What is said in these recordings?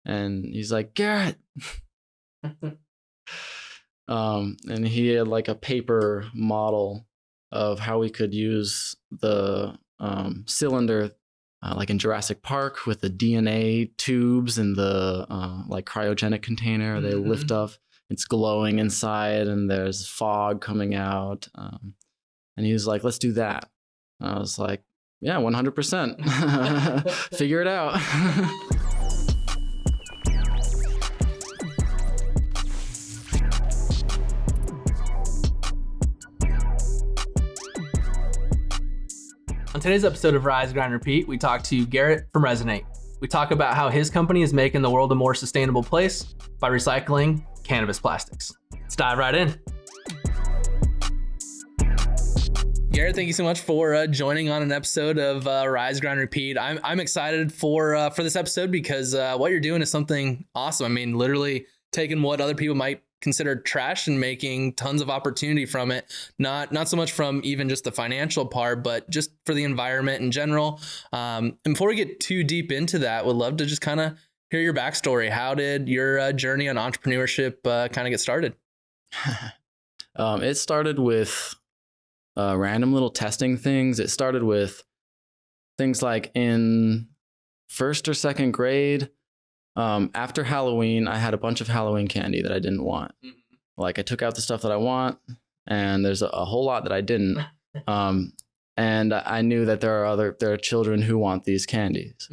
and he's like, Garret. And he had like a paper model of how we could use the cylinder, like in Jurassic Park, with the DNA tubes and the like cryogenic container. They lift up, it's glowing inside, and there's fog coming out. And he was like, let's do that. And I was like, yeah, 100%. Figure it out. On today's episode of Rise, Grind, Repeat, we talk to Garret from Resinate. We talk about how his company is making the world a more sustainable place by recycling cannabis plastics. Let's dive right in. Garret, thank you so much for joining on an episode of Rise, Grind, Repeat. I'm excited for this episode because what you're doing is something awesome. I mean, literally taking what other people might consider trash and making tons of opportunity from it. Not so much from even just the financial part, but just for the environment in general. And before we get too deep into that, would love to just kind of hear your backstory. How did your journey on entrepreneurship kind of get started? It started with random little testing things. It started with things like in first or second grade. After Halloween, I had a bunch of Halloween candy that I didn't want. Like I took out the stuff that I want, and there's a whole lot that I didn't. And I knew that there are children who want these candies.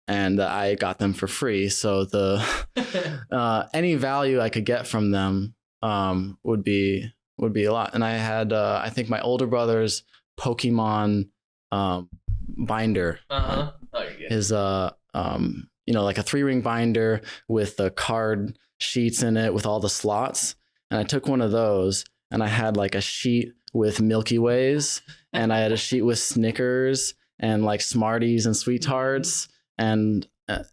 And I got them for free. So the any value I could get from them would be a lot. And I had I think my older brother's Pokemon binder. His like a 3-ring binder with the card sheets in it with all the slots. And I took one of those, and I had like a sheet with Milky Ways, and I had a sheet with Snickers and like Smarties and Sweet Tarts. And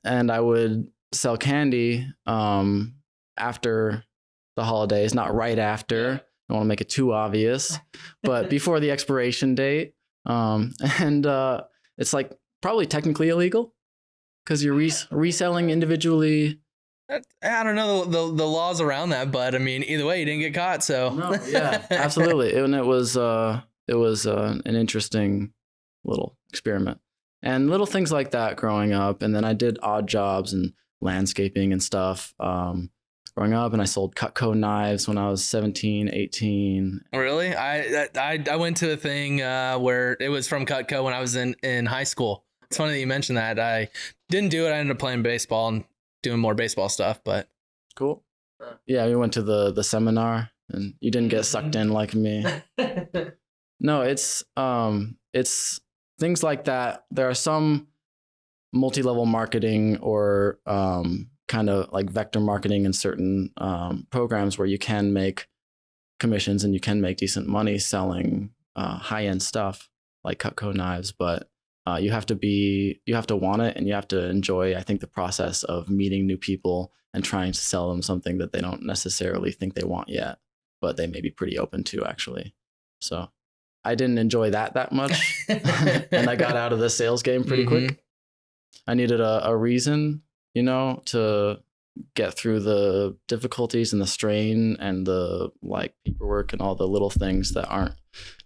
I would sell candy after the holidays, not right after. I don't want to make it too obvious, but before the expiration date. It's like probably technically illegal, because you're reselling individually. I don't know the laws around that, but I mean, either way, you didn't get caught. So no, yeah, absolutely. And it was an interesting little experiment, and little things like that growing up. And then I did odd jobs and landscaping and stuff growing up, and I sold Cutco knives when I was 17, 18. Really? I went to a thing where it was from Cutco when I was in high school. It's funny that you mentioned that. I didn't do it. I ended up playing baseball and doing more baseball stuff, but cool. Yeah, we went to the seminar, and you didn't get sucked in like me. No, it's things like that. There are some multi-level marketing or kind of like vector marketing in certain programs where you can make commissions and you can make decent money selling high-end stuff like Cutco knives, but you have to want it, and you have to enjoy, I think, the process of meeting new people and trying to sell them something that they don't necessarily think they want yet, but they may be pretty open to, actually. So I didn't enjoy that much, and I got out of the sales game pretty quick. I needed a reason, to get through the difficulties and the strain and the like paperwork and all the little things that aren't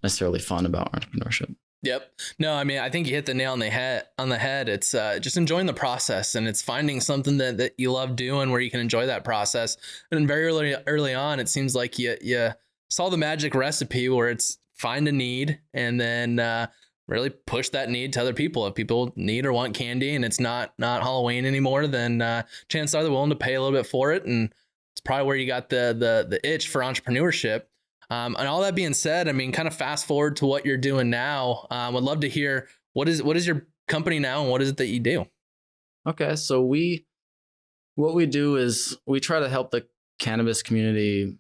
necessarily fun about entrepreneurship. Yep. No, I mean, I think you hit the nail on the head. It's just enjoying the process, and it's finding something that you love doing where you can enjoy that process. And very early on, it seems like you saw the magic recipe where it's find a need and then really push that need to other people. If people need or want candy and it's not Halloween anymore, then chances are they're willing to pay a little bit for it. And it's probably where you got the itch for entrepreneurship. And all that being said, I mean, kind of fast forward to what you're doing now. Would love to hear what is your company now, and what is it that you do? Okay, so what we do is we try to help the cannabis community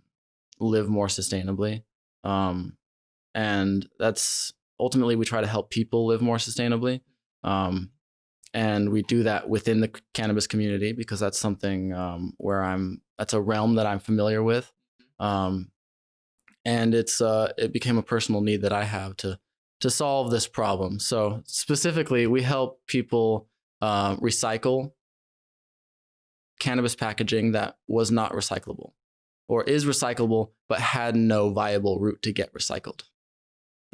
live more sustainably, and that's ultimately we try to help people live more sustainably, and we do that within the cannabis community because that's something that's a realm that I'm familiar with. And it became a personal need that I have to solve this problem. So specifically, we help people recycle cannabis packaging that was not recyclable or is recyclable, but had no viable route to get recycled.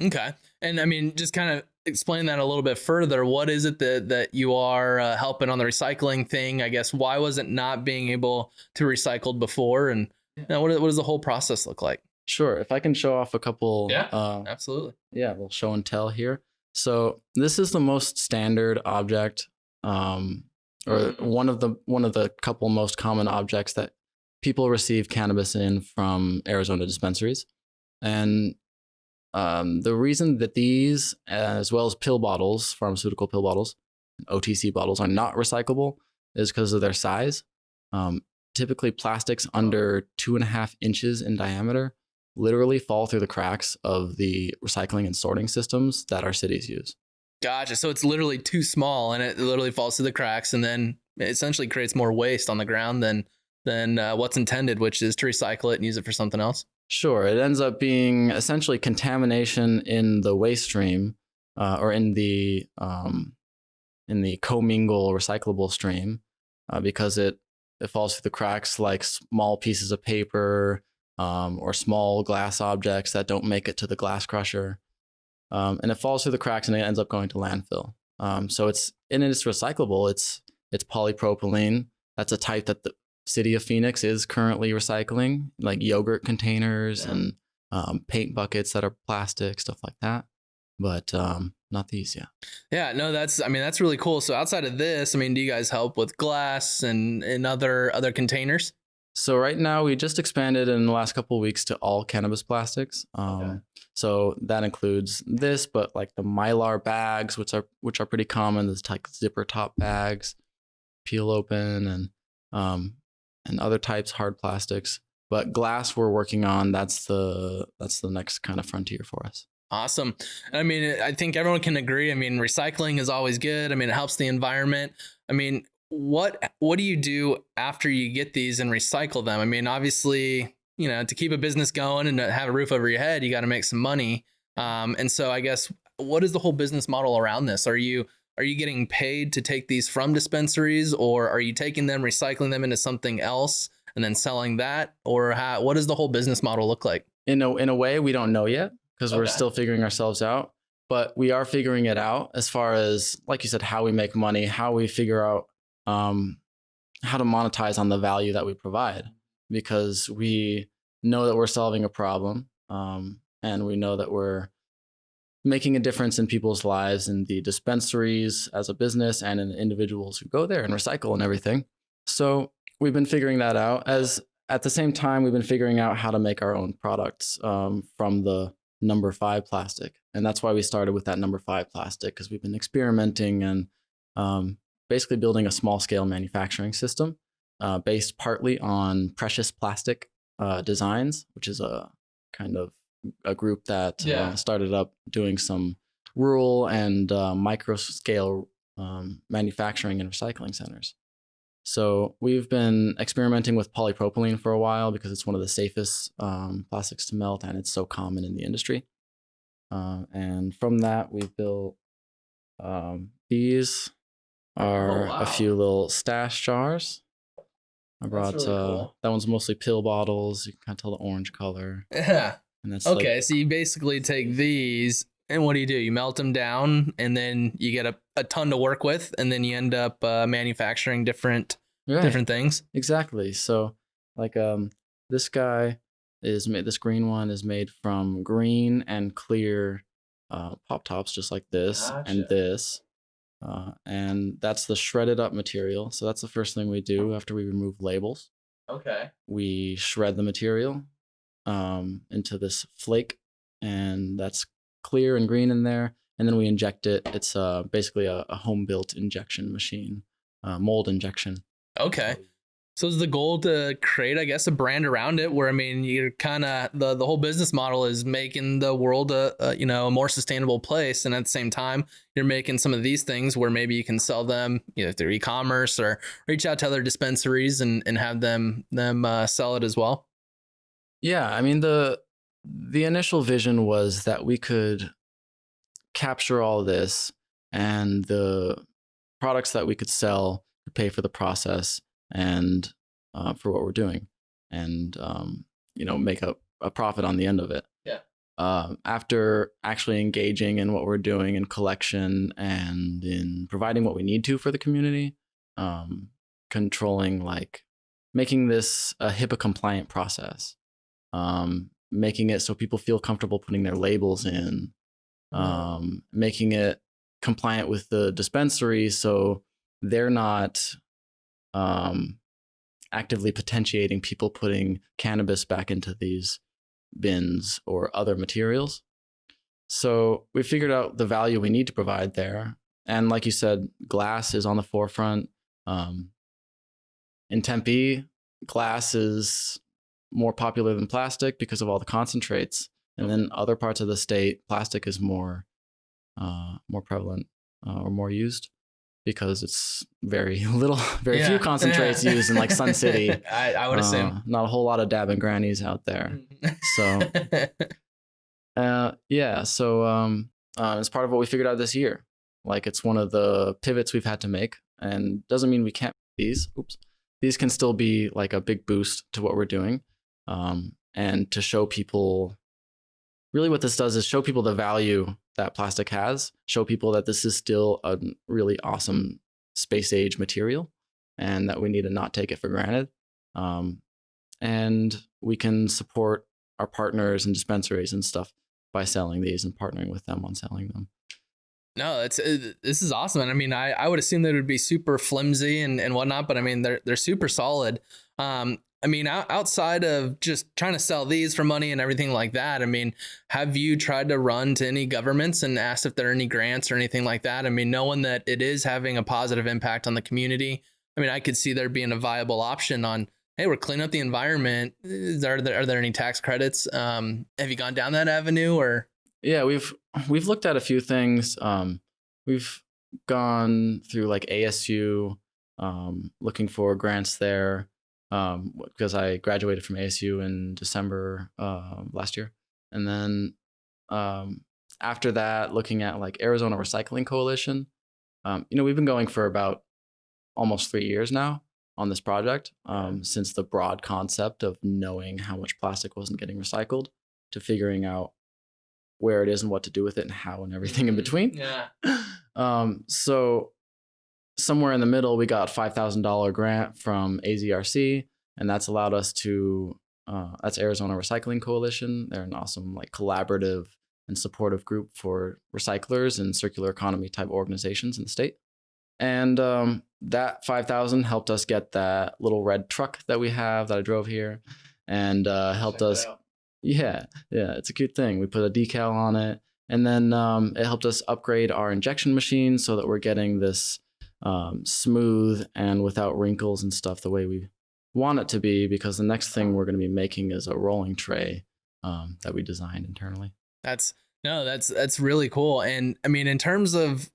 Okay. And I mean, just kind of explain that a little bit further. What is it that you are helping on the recycling thing? I guess, why was it not being able to recycled before? And what does the whole process look like? Sure. If I can show off a couple. Absolutely. Yeah, we'll show and tell here. So this is the most standard object, or one of the couple most common objects that people receive cannabis in from Arizona dispensaries. And the reason that these, as well as pill bottles, pharmaceutical pill bottles, OTC bottles, are not recyclable is because of their size. Typically, plastics under 2.5 inches in diameter literally fall through the cracks of the recycling and sorting systems that our cities use. Gotcha. So it's literally too small, and it literally falls through the cracks, and then it essentially creates more waste on the ground than what's intended, which is to recycle it and use it for something else. Sure. It ends up being essentially contamination in the waste stream, or in the commingle recyclable stream, because it falls through the cracks like small pieces of paper, or small glass objects that don't make it to the glass crusher. And it falls through the cracks and it ends up going to landfill. So it's recyclable. It's polypropylene. That's a type that the city of Phoenix is currently recycling, like yogurt containers and paint buckets that are plastic, stuff like that. But not these, yeah. Yeah, no, that's really cool. So outside of this, I mean, do you guys help with glass and other containers? So right now we just expanded in the last couple of weeks to all cannabis plastics. So that includes this, but like the Mylar bags, which are pretty common. There's like zipper top bags, peel open, and other types, hard plastics. But glass we're working on. That's the next kind of frontier for us. Awesome. I mean, I think everyone can agree. I mean, recycling is always good. I mean, it helps the environment. I mean, what do you do after you get these and recycle them? I mean, obviously, to keep a business going and to have a roof over your head, you got to make some money. And so I guess, what is the whole business model around this? Are you getting paid to take these from dispensaries, or are you taking them, recycling them into something else and then selling that? Or what does the whole business model look like? In a way, we don't know yet because we're still figuring ourselves out, but we are figuring it out as far as, like you said, how we make money, how we figure out how to monetize on the value that we provide, because we know that we're solving a problem, and we know that we're making a difference in people's lives, in the dispensaries as a business and in the individuals who go there and recycle and everything. So we've been figuring that out. As at the same time, we've been figuring out how to make our own products from the number 5 plastic. And that's why we started with that number 5 plastic, because we've been experimenting and basically building a small scale manufacturing system based partly on precious plastic designs, which is a kind of a group that started up doing some rural and micro scale manufacturing and recycling centers. So we've been experimenting with polypropylene for a while because it's one of the safest plastics to melt, and it's so common in the industry. And from that, we've built these are a few little stash jars. I brought really cool. That one's mostly pill bottles. You can kind of tell the orange color. Yeah. And that's okay. So you basically take these, and what do? You melt them down, and then you get a ton to work with, and then you end up manufacturing different things. Exactly. So like this guy is made. This green one is made from green and clear pop tops, just like this. Gotcha. And this. And that's the shredded up material. So that's the first thing we do after we remove labels. Okay. We shred the material into this flake, and that's clear and green in there. And then we inject it. It's basically a home-built injection machine, mold injection. Okay. So is the goal to create, I guess, a brand around it where, I mean, you're kind of, the whole business model is making the world a more sustainable place. And at the same time, you're making some of these things where maybe you can sell them, through e-commerce, or reach out to other dispensaries and have them sell it as well. Yeah. I mean, the initial vision was that we could capture all this, and the products that we could sell to pay for the process and for what we're doing, and make a profit on the end of it. Yeah. After actually engaging in what we're doing in collection and in providing what we need to for the community, controlling, like making this a HIPAA compliant process, making it so people feel comfortable putting their labels in, making it compliant with the dispensary so they're not actively potentiating people putting cannabis back into these bins or other materials. So we figured out the value we need to provide there. And like you said, glass is on the forefront. In Tempe, glass is more popular than plastic because of all the concentrates. And then other parts of the state, plastic is more prevalent or more used because it's very few concentrates used in like Sun City. I would assume. Not a whole lot of dab and grannies out there. So it's part of what we figured out this year. Like, it's one of the pivots we've had to make, and doesn't mean we can't make these. These can still be like a big boost to what we're doing. And to show people, really what this does is show people the value that plastic has, show people that this is still a really awesome space age material and that we need to not take it for granted. And we can support our partners and dispensaries and stuff by selling these and partnering with them on selling them. No, this is awesome. And I mean, I would assume that it would be super flimsy and whatnot, but I mean, they're super solid. I mean, outside of just trying to sell these for money and everything like that, I mean, have you tried to run to any governments and asked if there are any grants or anything like that? I mean, knowing that it is having a positive impact on the community, I mean, I could see there being a viable option on, hey, we're cleaning up the environment. Are there any tax credits? Have you gone down that avenue or? Yeah, we've looked at a few things. We've gone through like ASU, looking for grants there. Because I graduated from ASU in December last year. And then after that, looking at like Arizona Recycling Coalition. We've been going for about almost 3 years now on this project, since the broad concept of knowing how much plastic wasn't getting recycled to figuring out where it is and what to do with it and how and everything in between. Yeah. So somewhere in the middle, we got $5,000 grant from AZRC, and that's allowed us to, that's Arizona Recycling Coalition. They're an awesome, like, collaborative and supportive group for recyclers and circular economy type organizations in the state. And that $5,000 helped us get that little red truck that we have that I drove here, and helped us. Yeah, it's a cute thing. We put a decal on it, and then it helped us upgrade our injection machine so that we're getting this smooth and without wrinkles and stuff the way we want it to be, because the next thing we're going to be making is a rolling tray that we designed internally. That's really cool. And I mean, in terms of,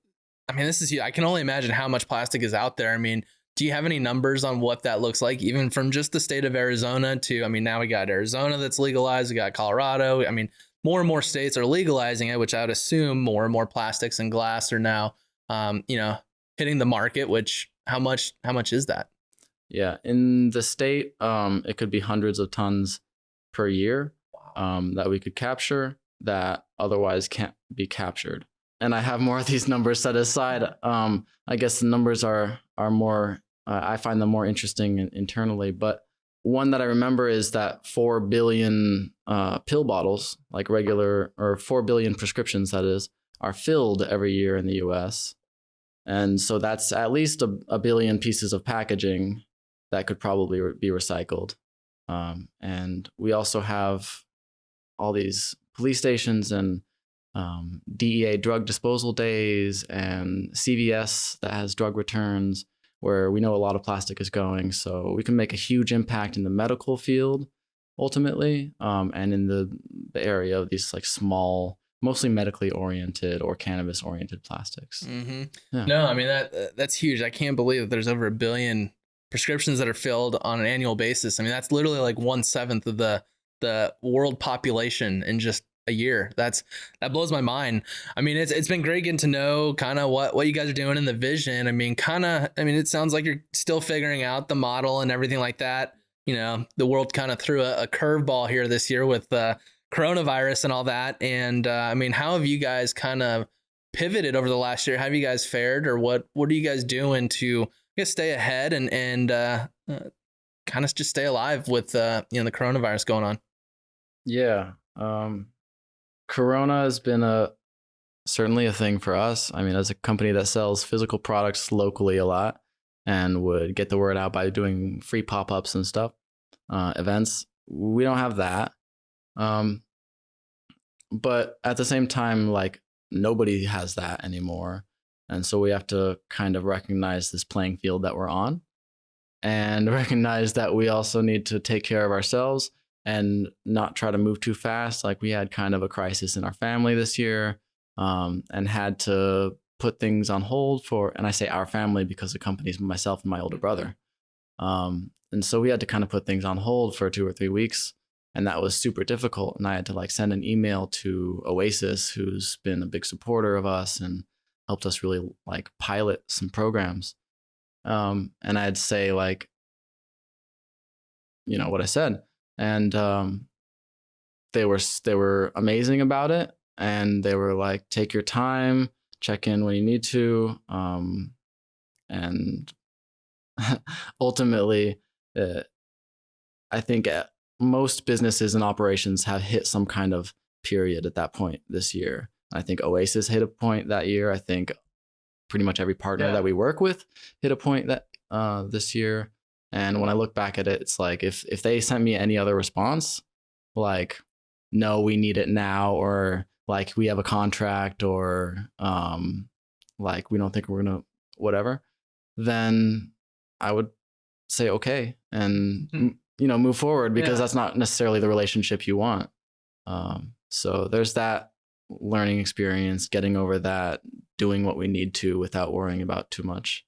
I mean, I can only imagine how much plastic is out there. I mean, do you have any numbers on what that looks like, even from just the state of Arizona to, I mean, now we got Arizona that's legalized, we got Colorado. I mean, more and more states are legalizing it, which I would assume more and more plastics and glass are now, hitting the market, which how much is that? Yeah, in the state, it could be hundreds of tons per year that we could capture that otherwise can't be captured. And I have more of these numbers set aside. I guess the numbers are more, I find them more interesting internally. But one that I remember is that 4 billion pill bottles, like regular, or 4 billion prescriptions, that is, are filled every year in the US. And so that's at least a billion pieces of packaging that could probably be recycled. And we also have all these police stations and DEA drug disposal days and CVS that has drug returns, where we know a lot of plastic is going. So we can make a huge impact in the medical field ultimately, and in the area of these like small, mostly medically oriented or cannabis oriented plastics. Mm-hmm. Yeah. No, I mean, that's huge. I can't believe that there's over 1 billion prescriptions that are filled on an annual basis. I mean, that's literally like 1/7 of the world population in just a year. That blows my mind. I mean, it's been great getting to know kind of what you guys are doing in the vision. I mean, it sounds like you're still figuring out the model and everything like that. You know, the world kind of threw a curveball here this year with coronavirus and all that. And I mean, how have you guys kind of pivoted over the last year? How have you guys fared, or what are you guys doing to, I guess, stay ahead and kind of just stay alive with the coronavirus going on? Yeah. Corona has been certainly a thing for us. I mean, as a company that sells physical products locally a lot and would get the word out by doing free pop-ups and stuff, events, we don't have that. But at the same time, like, nobody has that anymore. And so we have to kind of recognize this playing field that we're on and recognize that we also need to take care of ourselves and not try to move too fast. Like, we had kind of a crisis in our family this year, and had to put things on hold and I say our family because the company's myself and my older brother. And so we had to kind of put things on hold for 2 or 3 weeks. And that was super difficult. And I had to like send an email to Oasis, who's been a big supporter of us and helped us really like pilot some programs. And I'd say like, you know, what I said. And they were amazing about it. And they were like, take your time, check in when you need to. And ultimately, I think most businesses and operations have hit some kind of period at that point this year. I think Oasis hit a point that year. I think pretty much every partner that we work with hit a point that this year. And when I look back at it, it's like if they sent me any other response, like, no, we need it now, or like we have a contract, or like we don't think we're gonna whatever, then I would say okay and you know, move forward, because that's not necessarily the relationship you want. So there's that learning experience, getting over that, doing what we need to without worrying about too much.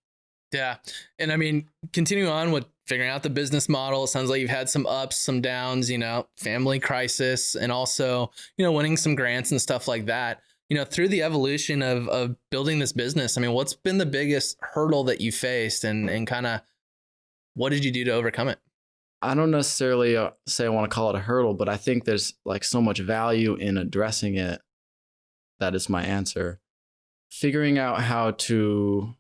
Yeah. And I mean, continuing on with figuring out the business model, it sounds like you've had some ups, some downs, you know, family crisis, and also, you know, winning some grants and stuff like that. You know, through the evolution of building this business, I mean, what's been the biggest hurdle that you faced, and kind of what did you do to overcome it? I don't necessarily say I want to call it a hurdle, but I think there's like so much value in addressing it. That is my answer. Figuring out how to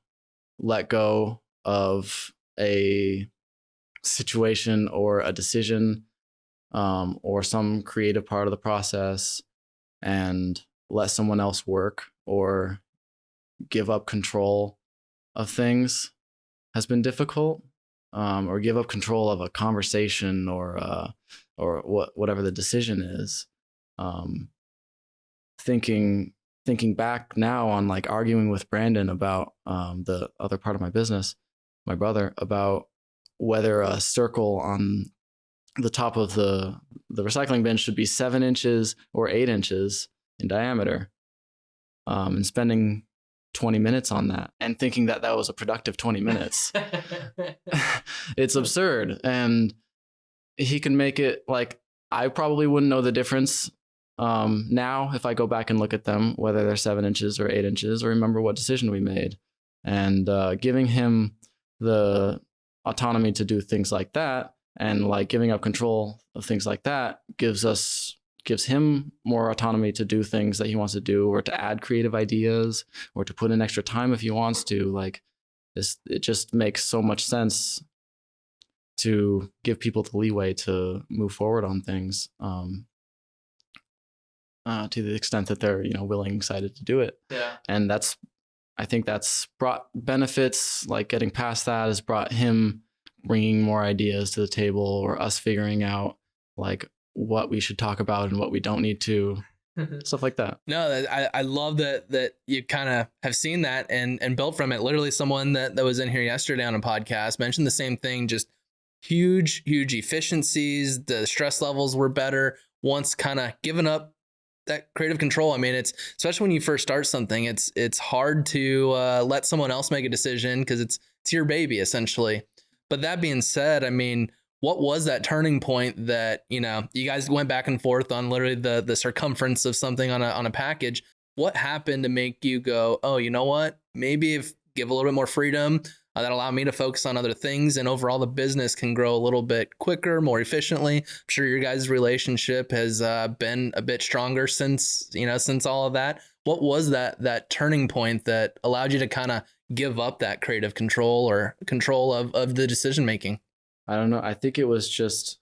let go of a situation or a decision, or some creative part of the process, and let someone else work, or give up control of things has been difficult. Or give up control of a conversation, or whatever the decision is. Thinking back now on like arguing with Brandon about the other part of my business, my brother, about whether a circle on the top of the recycling bin should be 7 inches or 8 inches in diameter, and spending 20 minutes on that and thinking that was a productive 20 minutes. It's absurd. And he can make it like, I probably wouldn't know the difference now if I go back and look at them, whether they're 7 inches or 8 inches, or remember what decision we made. And giving him the autonomy to do things like that, and like giving up control of things like that, gives him more autonomy to do things that he wants to do, or to add creative ideas, or to put in extra time if he wants to. Like this, it just makes so much sense to give people the leeway to move forward on things, to the extent that they're, you know, willing, excited to do it. Yeah. And I think that's brought benefits. Like getting past that has brought him bringing more ideas to the table, or us figuring out like what we should talk about and what we don't need to, stuff like that. No, I love that you kind of have seen that and built from it. Literally someone that was in here yesterday on a podcast mentioned the same thing, just huge efficiencies. The stress levels were better once kind of given up that creative control. I mean, it's especially when you first start something, it's hard to let someone else make a decision because it's your baby essentially. But that being said, I mean, what was that turning point that, you guys went back and forth on literally the circumference of something on a package? What happened to make you go, oh, you know what? Maybe if give a little bit more freedom, that allowed me to focus on other things, and overall the business can grow a little bit quicker, more efficiently. I'm sure your guys' relationship has been a bit stronger since all of that. What was that turning point that allowed you to kind of give up that creative control or control of the decision making? I don't know. I think it was just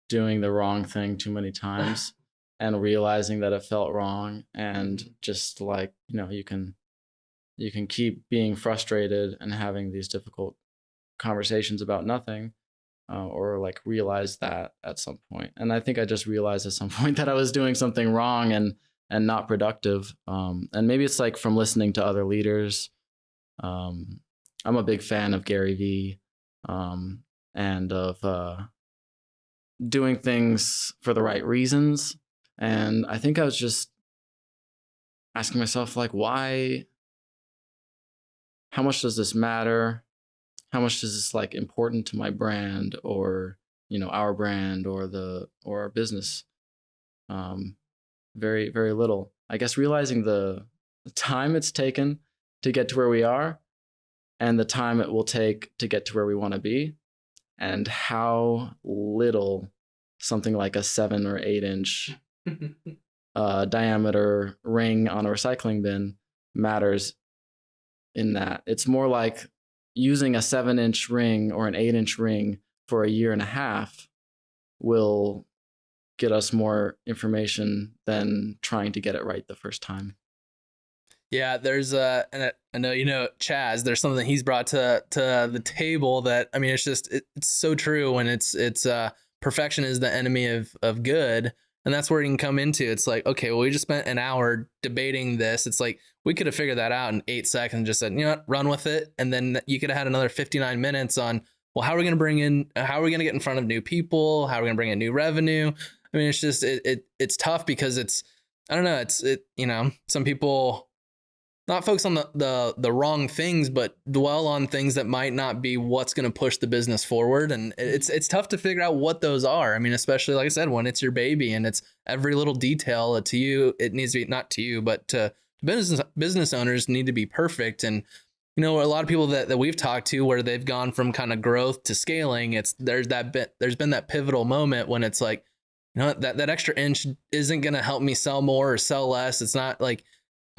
doing the wrong thing too many times and realizing that it felt wrong, and just like, you can keep being frustrated and having these difficult conversations about nothing, or like realize that at some point. And I think I just realized at some point that I was doing something wrong and not productive. And maybe it's like from listening to other leaders. I'm a big fan of Gary Vee, and of doing things for the right reasons. And I think I was just asking myself, like, why? How much does this matter? How much is this like important to my brand, or our brand, or our business? Very, very little. I guess realizing the time it's taken to get to where we are, and the time it will take to get to where we want to be, and how little something like a 7 or 8 inch diameter ring on a recycling bin matters. In that it's more like using a 7-inch ring or an 8-inch ring for a year and a half will get us more information than trying to get it right the first time. Yeah, there's and I know Chaz. There's something that he's brought to the table that, I mean, it's just it's so true. When it's perfection is the enemy of good, and that's where you can come into. It's like, okay, well, we just spent an hour debating this. It's like we could have figured that out in 8 seconds and just said, what, run with it, and then you could have had another 59 minutes on, well, how are we going to get in front of new people? How are we going to bring in new revenue? I mean, it's just it's tough because I don't know, some people not focus on the wrong things, but dwell on things that might not be what's going to push the business forward. And it's tough to figure out what those are. I mean, especially, like I said, when it's your baby and it's every little detail to you, it needs to be, not to you, but to business owners, need to be perfect. And, a lot of people that we've talked to where they've gone from kind of growth to scaling, there's been that pivotal moment when it's like, that extra inch isn't going to help me sell more or sell less. It's not like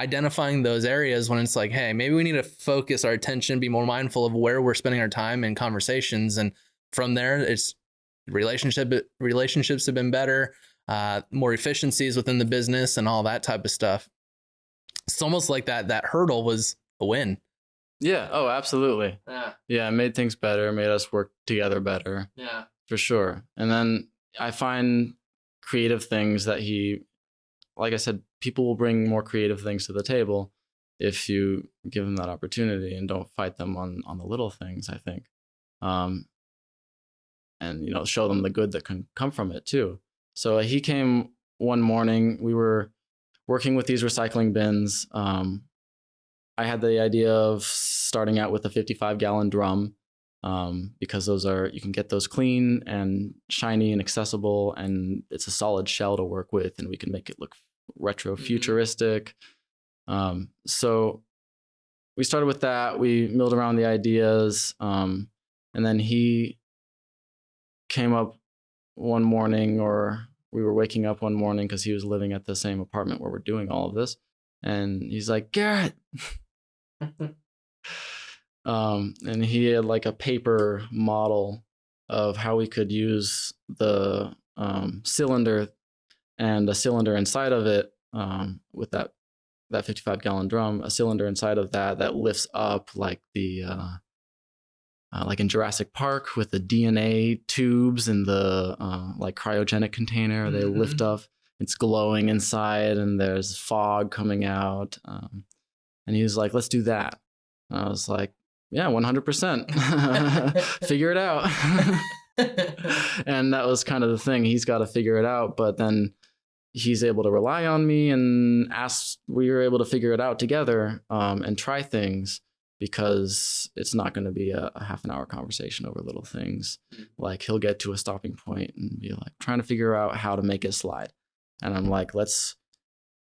identifying those areas when it's like, hey, maybe we need to focus our attention, be more mindful of where we're spending our time in conversations. And from there, it's relationships have been better, more efficiencies within the business and all that type of stuff. It's almost like that hurdle was a win. Yeah. Oh, absolutely. Yeah. It made things better, made us work together better. Yeah, for sure. And then I find creative things that like I said, people will bring more creative things to the table if you give them that opportunity and don't fight them on the little things, I think. And, show them the good that can come from it too. So he came one morning, we were working with these recycling bins. I had the idea of starting out with a 55-gallon drum, because you can get those clean and shiny and accessible, and it's a solid shell to work with, and we can make it look retro futuristic. So we started with that. We milled around the ideas, and then he came up one morning, or we were waking up one morning because he was living at the same apartment where we're doing all of this, and he's like, Garret. And he had like a paper model of how we could use the cylinder and a cylinder inside of it, with that 55-gallon drum, a cylinder inside of that lifts up like the like in Jurassic Park with the DNA tubes and the like cryogenic container. They lift up. It's glowing inside, and there's fog coming out. And he was like, "Let's do that." And I was like, "Yeah, 100%. Figure it out." And that was kind of the thing. He's got to figure it out, but then he's able to rely on me, and we were able to figure it out together, and try things. because it's not going to be a half an hour conversation over little things. Like he'll get to a stopping point and be like trying to figure out how to make it slide. And I'm like, let's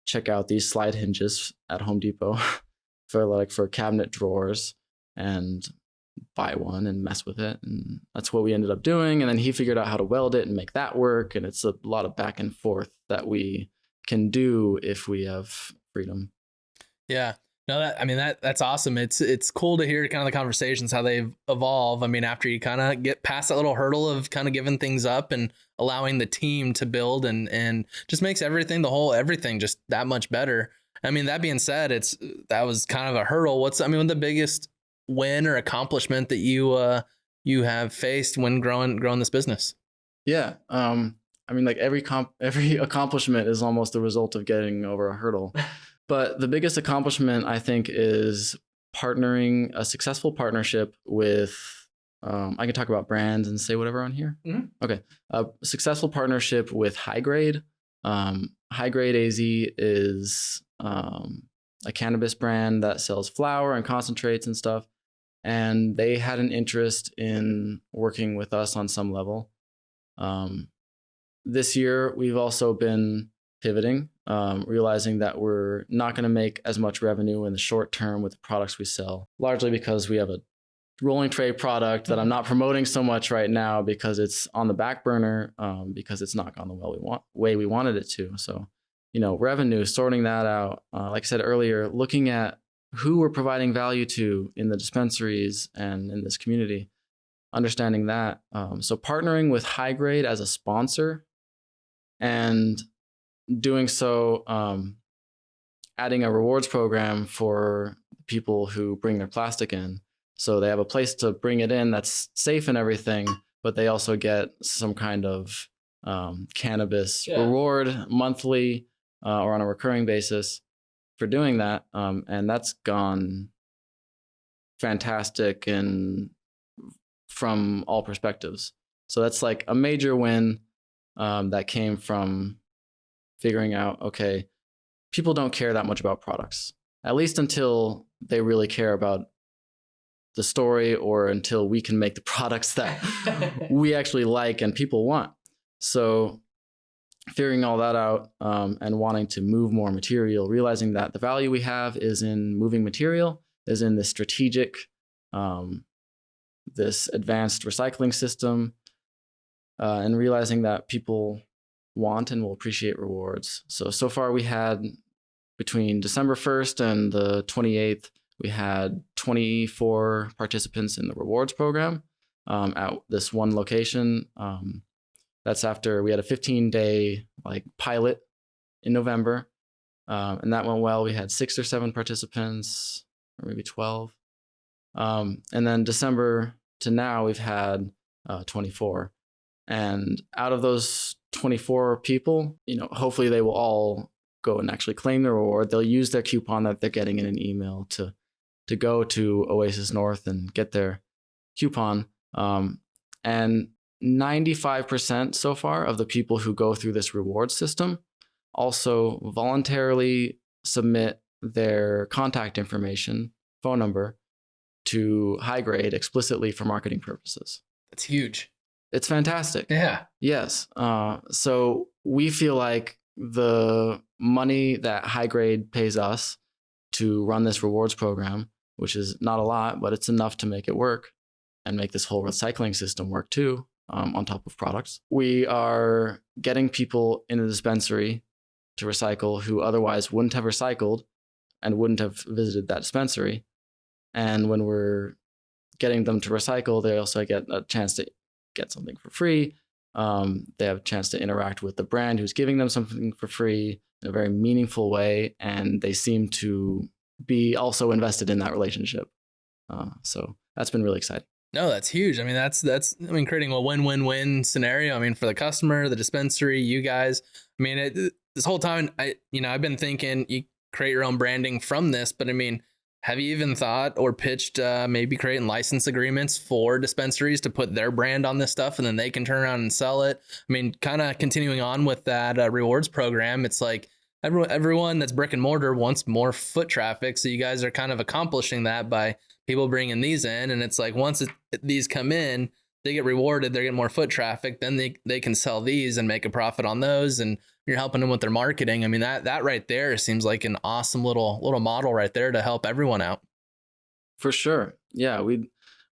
check out these slide hinges at Home Depot for cabinet drawers and buy one and mess with it. And that's what we ended up doing. And then he figured out how to weld it and make that work. And it's a lot of back and forth that we can do if we have freedom. Yeah. No, that's awesome. It's cool to hear kind of the conversations, how they evolve. I mean, after you kind of get past that little hurdle of kind of giving things up and allowing the team to build and just makes everything just that much better. I mean, that being said, that was kind of a hurdle. What's the biggest win or accomplishment that you have faced when growing this business? Yeah. Like every accomplishment is almost the result of getting over a hurdle. But the biggest accomplishment, I think, is a successful partnership with, I can talk about brands and say whatever on here. Mm-hmm. Okay. A successful partnership with High Grade. High Grade AZ is a cannabis brand that sells flower and concentrates and stuff. And they had an interest in working with us on some level. This year, we've also been pivoting, realizing that we're not going to make as much revenue in the short term with the products we sell, largely because we have a rolling tray product that I'm not promoting so much right now because it's on the back burner, because it's not gone the way we wanted it to. So, revenue, sorting that out. Like I said earlier, looking at who we're providing value to in the dispensaries and in this community, understanding that. So partnering with High Grade as a sponsor and doing so, adding a rewards program for people who bring their plastic in. So they have a place to bring it in that's safe and everything, but they also get some kind of cannabis reward monthly or on a recurring basis for doing that. And that's gone fantastic and from all perspectives. So that's like a major win that came from figuring out, okay, people don't care that much about products, at least until they really care about the story or until we can make the products that we actually like and people want. So figuring all that out and wanting to move more material, realizing that the value we have is in moving material, is in this strategic, this advanced recycling system, and realizing that people want and will appreciate rewards. So far we had, between December 1st and the 28th, we had 24 participants in the rewards program at this one location. That's after we had a 15-day pilot in November, and that went well. We had 6 or 7 participants, or maybe 12. And then December to now, we've had 24. And out of those 24 people, hopefully they will all go and actually claim their reward. They'll use their coupon that they're getting in an email to go to Oasis North and get their coupon. And 95% so far of the people who go through this reward system also voluntarily submit their contact information, phone number, to High Grade explicitly for marketing purposes. That's huge. It's fantastic. Yeah. Yes. So we feel like the money that High Grade pays us to run this rewards program, which is not a lot, but it's enough to make it work and make this whole recycling system work too, on top of products. We are getting people in the dispensary to recycle who otherwise wouldn't have recycled and wouldn't have visited that dispensary. And when we're getting them to recycle, they also get a chance to get something for free. They have a chance to interact with the brand who's giving them something for free in a very meaningful way. And they seem to be also invested in that relationship. So that's been really exciting. No, that's huge. I mean, that's creating a win-win-win scenario. I mean, for the customer, the dispensary, you guys. I mean, this whole time, I've been thinking you create your own branding from this, but I mean, have you even thought or pitched maybe creating license agreements for dispensaries to put their brand on this stuff and then they can turn around and sell it? I mean, kind of continuing on with that rewards program, it's like everyone that's brick and mortar wants more foot traffic. So you guys are kind of accomplishing that by people bringing these in, and it's like once these come in, they get rewarded, they're getting more foot traffic, then they can sell these and make a profit on those, and you're helping them with their marketing. I mean, that right there seems like an awesome little model right there to help everyone out. For sure. Yeah,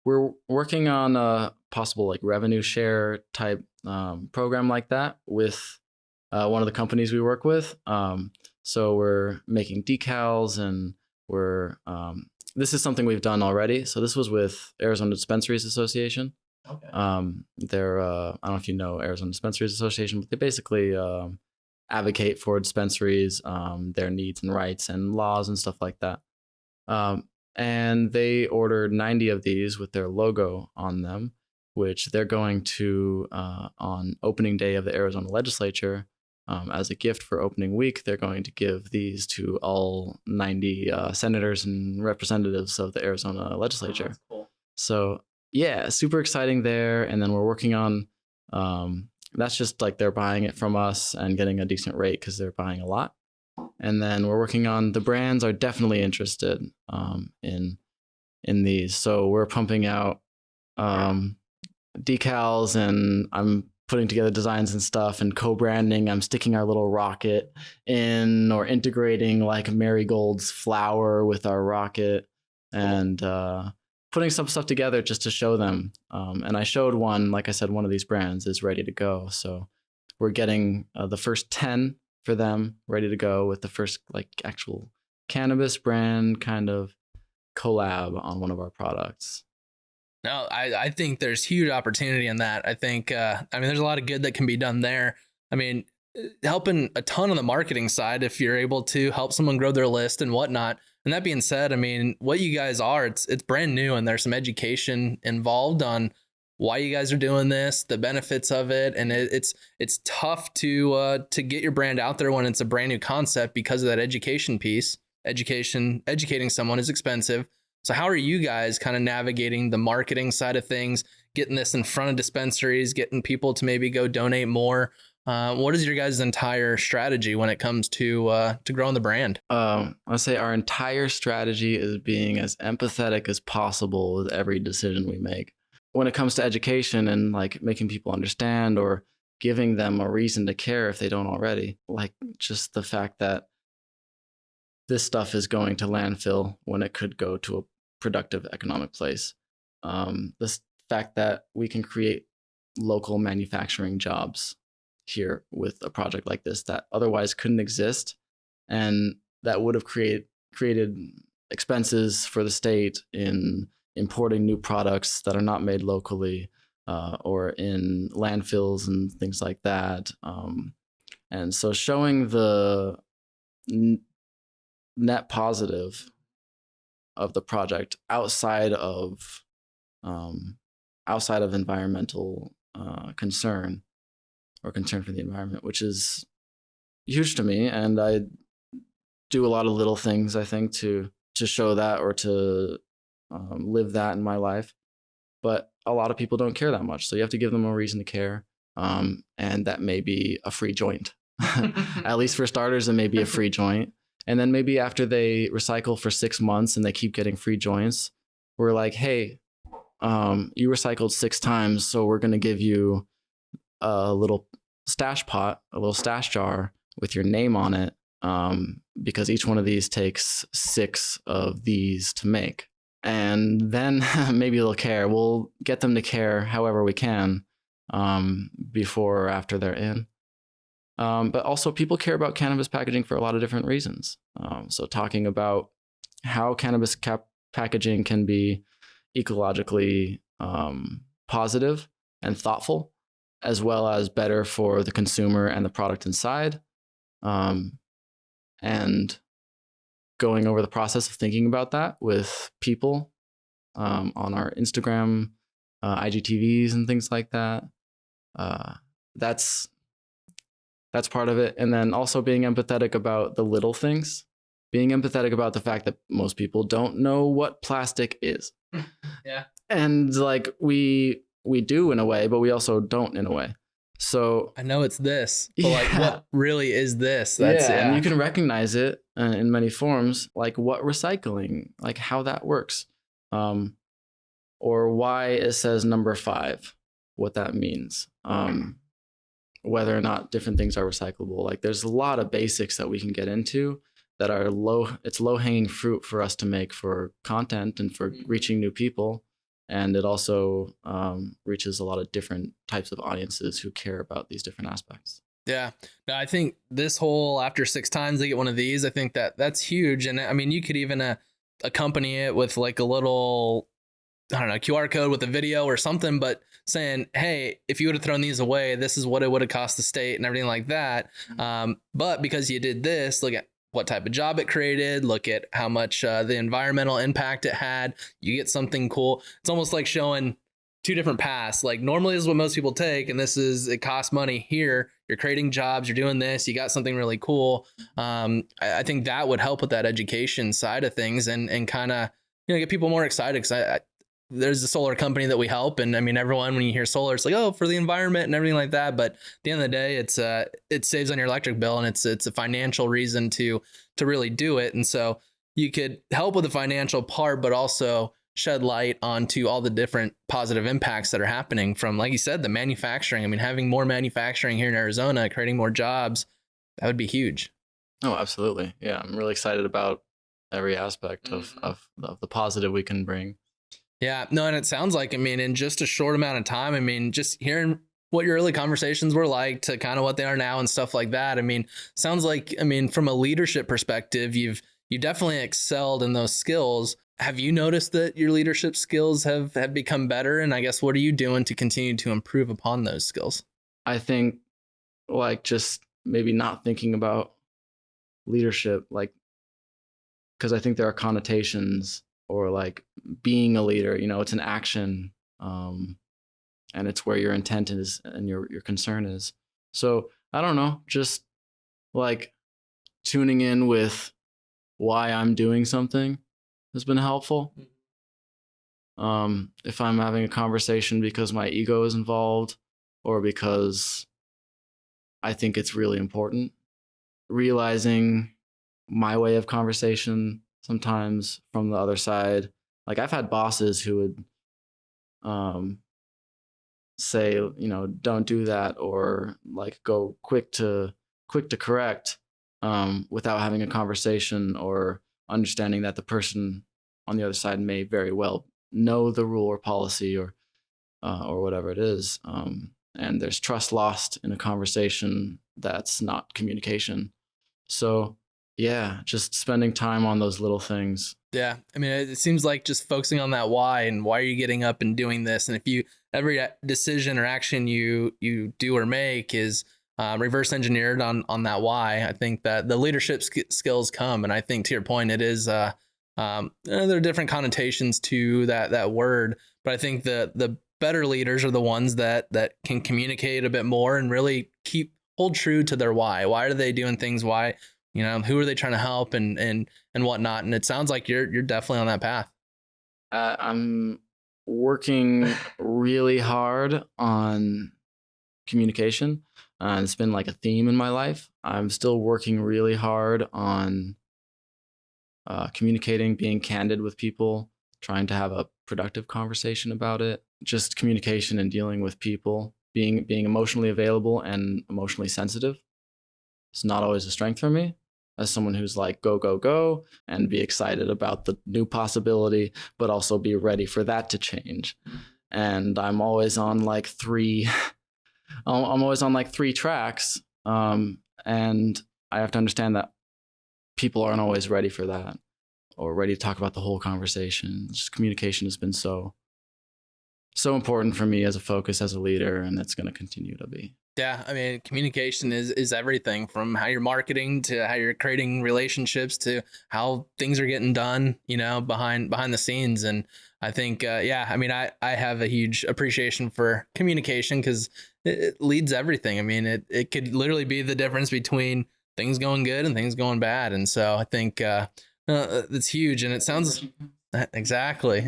we're working on a possible like revenue share type program like that with one of the companies we work with. So we're making decals, and we're this is something we've done already. So this was with Arizona Dispensaries Association. Okay. They're I don't know if you know Arizona Dispensaries Association, but they basically advocate for dispensaries, their needs and rights and laws and stuff like that. And they ordered 90 of these with their logo on them, which they're going to, on opening day of the Arizona legislature, as a gift for opening week, they're going to give these to all 90 senators and representatives of the Arizona legislature. Oh, that's cool. So yeah, super exciting there. And then we're working on, that's just like they're buying it from us and getting a decent rate because they're buying a lot. And then we're working on, the brands are definitely interested in these. So we're pumping out decals, and I'm putting together designs and stuff and co-branding. I'm sticking our little rocket in, or integrating like Marigold's flower with our rocket, and putting some stuff together just to show them. And I showed one, like I said, one of these brands is ready to go. So we're getting the first 10 for them ready to go with the first like actual cannabis brand kind of collab on one of our products. No, I think there's huge opportunity in that. I think, I mean, there's a lot of good that can be done there. I mean, helping a ton on the marketing side, if you're able to help someone grow their list and whatnot. And that being said, I mean, what you guys are, it's brand new, and there's some education involved on why you guys are doing this, the benefits of it. And it's tough to get your brand out there when it's a brand new concept because of that education piece. Educating someone is expensive. So how are you guys kind of navigating the marketing side of things, getting this in front of dispensaries, getting people to maybe go donate more? What is your guys' entire strategy when it comes to growing the brand? I'll say our entire strategy is being as empathetic as possible with every decision we make. When it comes to education and like making people understand or giving them a reason to care if they don't already, like just the fact that this stuff is going to landfill when it could go to a productive economic place. The fact that we can create local manufacturing jobs here with a project like this that otherwise couldn't exist, and that would have created expenses for the state in importing new products that are not made locally, or in landfills and things like that. And so showing the net positive of the project outside of environmental concern or concern for the environment, which is huge to me. And I do a lot of little things, I think, to show that or to live that in my life. But a lot of people don't care that much. So you have to give them a reason to care. And that may be a free joint. At least for starters, it may be a free joint. And then maybe after they recycle for 6 months and they keep getting free joints, we're like, hey, you recycled 6 times, so we're going to give you a little stash pot, a little stash jar with your name on it, because each one of these takes 6 of these to make. And then maybe they'll care. We'll get them to care however we can, before or after they're in. But also people care about cannabis packaging for a lot of different reasons. So talking about how cannabis packaging can be ecologically positive and thoughtful, as well as better for the consumer and the product inside. And going over the process of thinking about that with people on our Instagram, IGTVs and things like that. That's part of it. And then also being empathetic about the little things, being empathetic about the fact that most people don't know what plastic is. Yeah. And like we do in a way, but we also don't in a way. So I know it's this, but like what really is this? That's and you can recognize it in many forms, like what recycling, like how that works. or why it says number 5, what that means, whether or not different things are recyclable. Like there's a lot of basics that we can get into that are it's low hanging fruit for us to make for content and for reaching new people. And it also reaches a lot of different types of audiences who care about these different aspects. Yeah, no, I think this whole after 6 times they get one of these, I think that's huge. And I mean, you could even accompany it with like a little, I don't know, QR code with a video or something, but saying, hey, if you would have thrown these away, this is what it would have cost the state and everything like that. But because you did this, look at what type of job it created, look at how much the environmental impact it had. You get something cool. It's almost like showing 2 different paths. Like normally this is what most people take, and this is, it costs money. Here you're creating jobs, you're doing this, you got something really cool. I think that would help with that education side of things and kind of, you know, get people more excited. Because there's a solar company that we help, and I mean, everyone, when you hear solar, it's like, oh, for the environment and everything like that. But at the end of the day, it saves on your electric bill, and it's a financial reason to really do it. And so you could help with the financial part, but also shed light onto all the different positive impacts that are happening from, like you said, the manufacturing. I mean, having more manufacturing here in Arizona, creating more jobs, that would be huge. Oh, absolutely. Yeah. I'm really excited about every aspect of the positive we can bring. Yeah, no, and it sounds like, I mean, in just a short amount of time, I mean, just hearing what your early conversations were like to kind of what they are now and stuff like that. I mean, sounds like, I mean, from a leadership perspective, you definitely excelled in those skills. Have you noticed that your leadership skills have become better? And I guess, what are you doing to continue to improve upon those skills? I think like just maybe not thinking about leadership, like, because I think there are connotations, or like being a leader, you know, it's an action, and it's where your intent is and your concern is. So I don't know, just like tuning in with why I'm doing something has been helpful. If I'm having a conversation because my ego is involved, or because I think it's really important, realizing my way of conversation sometimes from the other side. Like I've had bosses who would say, you know, don't do that, or like go quick to correct, without having a conversation or understanding that the person on the other side may very well know the rule or policy or whatever it is. And there's trust lost in a conversation that's not communication. So yeah, just spending time on those little things. Yeah. I mean, it seems like just focusing on that why, and why are you getting up and doing this? And if you, every decision or action you do or make is reverse engineered on that why, I think that the leadership skills come. And I think, to your point, it is, there are different connotations to that word, but I think the better leaders are the ones that can communicate a bit more and really hold true to their why. Why are they doing things? Why, you know, who are they trying to help and whatnot? And it sounds like you're definitely on that path. I'm working really hard on communication. It's been like a theme in my life. I'm still working really hard on communicating, being candid with people, trying to have a productive conversation about it. Just communication and dealing with people, being emotionally available and emotionally sensitive. It's not always a strength for me, as someone who's like, go, go, go, and be excited about the new possibility, but also be ready for that to change. And I'm always on like three tracks. And I have to understand that people aren't always ready for that, or ready to talk about the whole conversation. Just communication has been so important for me as a focus, as a leader, and it's going to continue to be. Yeah, I mean, communication is everything, from how you're marketing to how you're creating relationships to how things are getting done, you know, behind the scenes. And I think, yeah, I mean, I have a huge appreciation for communication, because it leads everything. I mean, it could literally be the difference between things going good and things going bad. And so I think that's huge. And it sounds exactly.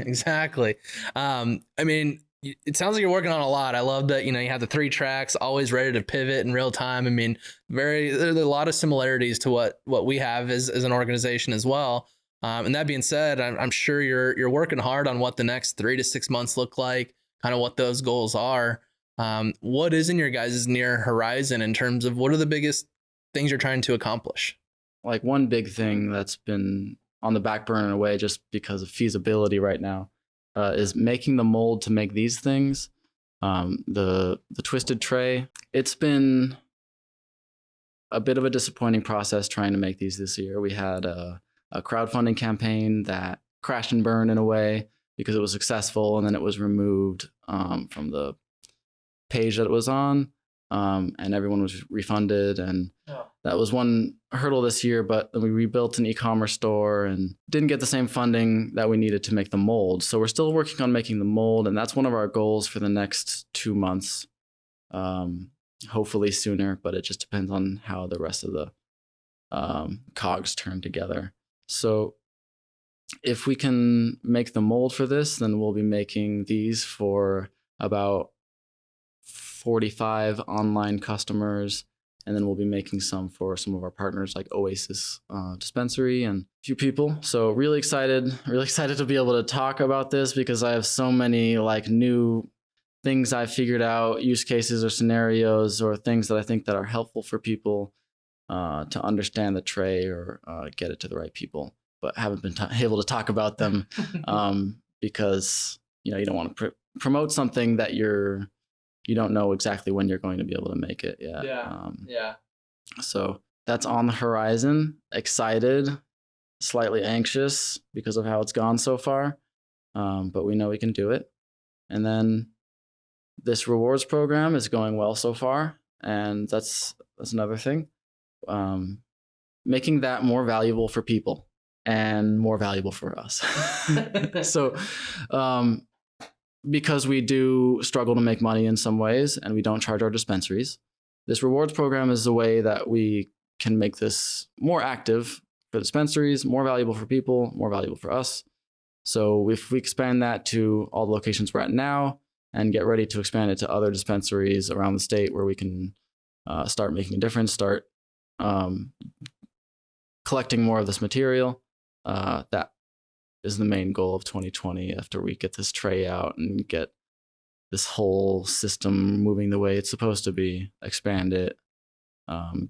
I mean, it sounds like you're working on a lot. I love that, you know, you have the 3 tracks, always ready to pivot in real time. I mean, there's a lot of similarities to what we have as an organization as well. And that being said, I'm sure you're working hard on what the next 3 to 6 months look like, kind of what those goals are. What is in your guys' near horizon in terms of what are the biggest things you're trying to accomplish? Like one big thing that's been on the back burner in a way just because of feasibility right now is making the mold to make these things. The twisted tray. It's been a bit of a disappointing process trying to make these this year. We had a crowdfunding campaign that crashed and burned in a way because it was successful and then it was removed from the page that it was on, and everyone was refunded, and that was one hurdle this year. But we rebuilt an e-commerce store and didn't get the same funding that we needed to make the mold. So we're still working on making the mold, and that's one of our goals for the next 2 months. Hopefully sooner, but it just depends on how the rest of the cogs turn together. So if we can make the mold for this, then we'll be making these for about 45 online customers, and then we'll be making some for some of our partners like Oasis Dispensary and a few people. So really excited to be able to talk about this because I have so many like new things I've figured out, use cases or scenarios or things that I think that are helpful for people to understand the tray or get it to the right people, but haven't been able to talk about them because you don't want to promote something that you don't know exactly when you're going to be able to make it yet. Yeah. So that's on the horizon. Excited, slightly anxious because of how it's gone so far, but we know we can do it. And then this rewards program is going well so far, and that's another thing. Making that more valuable for people and more valuable for us. So, because we do struggle to make money in some ways and we don't charge our dispensaries, this rewards program is a way that we can make this more active for dispensaries, more valuable for people, more valuable for us. So if we expand that to all the locations we're at now and get ready to expand it to other dispensaries around the state where we can start making a difference, start collecting more of this material, that is the main goal of 2020 after we get this tray out and get this whole system moving the way it's supposed to be, expand it,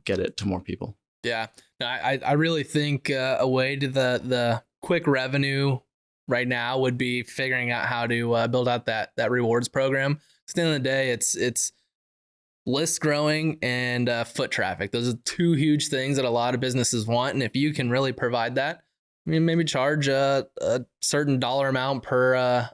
get it to more people. Yeah, no, I really think a way to the quick revenue right now would be figuring out how to build out that rewards program. At the end of the day, it's list growing and foot traffic. Those are two huge things that a lot of businesses want. And if you can really provide that, I mean, maybe charge a certain dollar amount per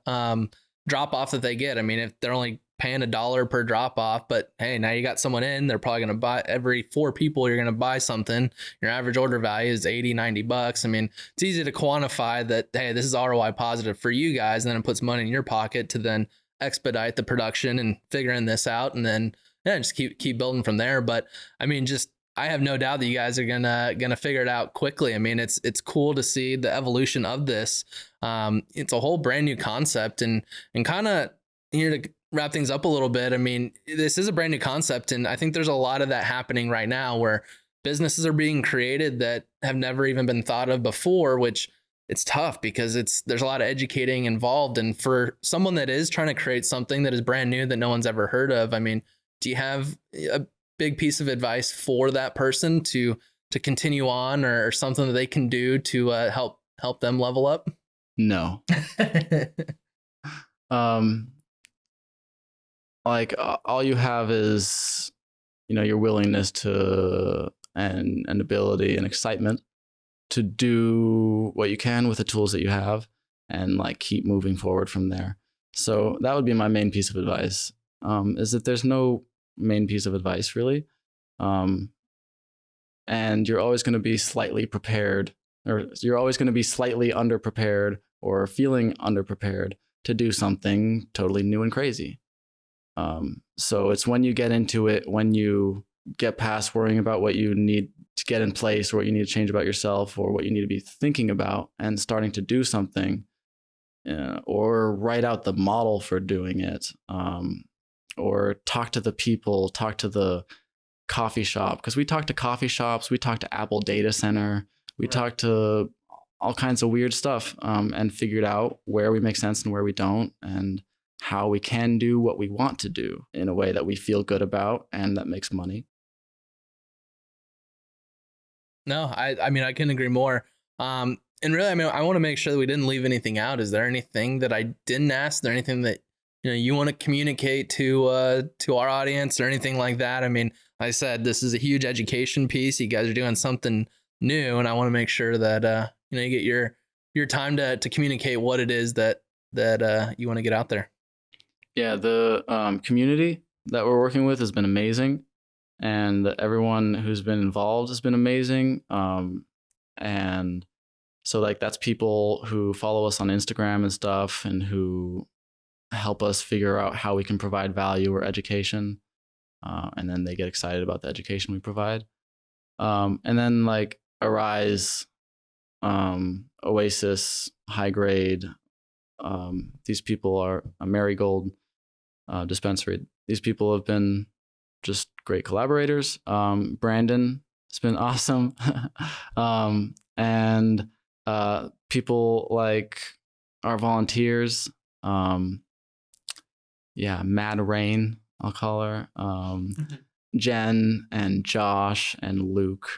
drop off that they get. I mean, if they're only paying $1 per drop off, but hey, now you got someone in, they're probably going to buy every 4 people, you're going to buy something. Your average order value is $80-$90. I mean, it's easy to quantify that, hey, this is ROI positive for you guys. And then it puts money in your pocket to then expedite the production and figuring this out. And then, yeah, just keep building from there. But I mean, I have no doubt that you guys are gonna figure it out quickly. I mean, it's cool to see the evolution of this. It's a whole brand new concept, and kind of here to wrap things up a little bit. I mean, this is a brand new concept, and I think there's a lot of that happening right now where businesses are being created that have never even been thought of before, which it's tough because there's a lot of educating involved. And for someone that is trying to create something that is brand new that no one's ever heard of, I mean, do you have a big piece of advice for that person to continue on or something that they can do to help them level up? No. Like all you have is, your willingness to and ability and excitement to do what you can with the tools that you have and like keep moving forward from there. So that would be my main piece of advice, is that there's no main piece of advice really. And you're always going to be slightly prepared, or you're always going to be slightly underprepared or feeling underprepared to do something totally new and crazy. So it's when you get into it, when you get past worrying about what you need to get in place or what you need to change about yourself or what you need to be thinking about and starting to do something, or write out the model for doing it, or talk to the people, talk to the coffee shop. Because we talk to coffee shops, we talk to Apple Data Center, we talk to all kinds of weird stuff, and figured out where we make sense and where we don't, and how we can do what we want to do in a way that we feel good about and that makes money. No, I mean, I couldn't agree more. And really, I mean, I want to make sure that we didn't leave anything out. Is there anything that I didn't ask? Is there anything that, you know, you want to communicate to our audience or anything like that? I mean, like I said, this is a huge education piece. You guys are doing something new, and I want to make sure that you know, you get your time to communicate what it is that you want to get out there. Yeah, the community that we're working with has been amazing, and everyone who's been involved has been amazing. And so like that's people who follow us on Instagram and stuff, and who help us figure out how we can provide value or education. And then they get excited about the education we provide. And then like Arise, Oasis, High Grade, these people are a Marigold dispensary. These people have been just great collaborators. Brandon has been awesome. And people like our volunteers, Mad Rain, I'll call her, Jen and Josh and Luke,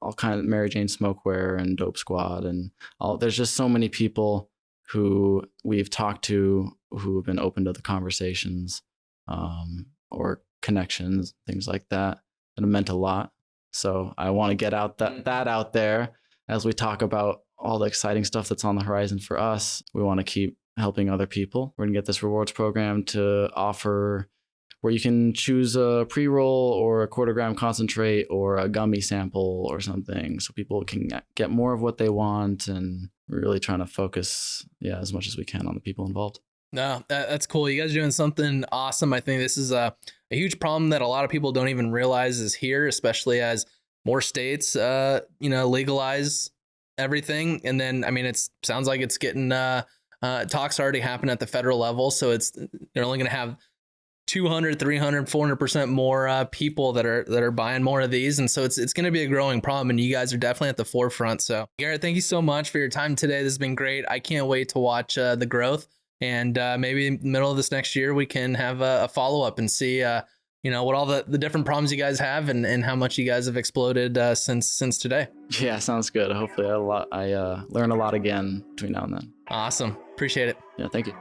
all kinds of Mary Jane Smokeware and Dope Squad, and all. There's just so many people who we've talked to who have been open to the conversations, or connections, things like that have meant a lot. So I want to get out that out there as we talk about all the exciting stuff that's on the horizon for us. We want to keep helping other people. We're gonna get this rewards program to offer where you can choose a pre-roll or a 1/4 gram concentrate or a gummy sample or something, so people can get more of what they want. And we're really trying to focus, as much as we can on the people involved. No, that's cool. You guys are doing something awesome. I think this is a huge problem that a lot of people don't even realize is here, especially as more states, legalize everything. And then, I mean, it sounds like it's getting, talks already happen at the federal level. So they're only going to have 200, 300, 400% more people that are buying more of these. And so it's going to be a growing problem, and you guys are definitely at the forefront. So Garret, thank you so much for your time today. This has been great. I can't wait to watch the growth, and maybe in the middle of this next year, we can have a follow-up and see, what all the different problems you guys have and how much you guys have exploded since today. Yeah, sounds good. Hopefully I learn a lot again between now and then. Awesome. Appreciate it. Yeah, thank you.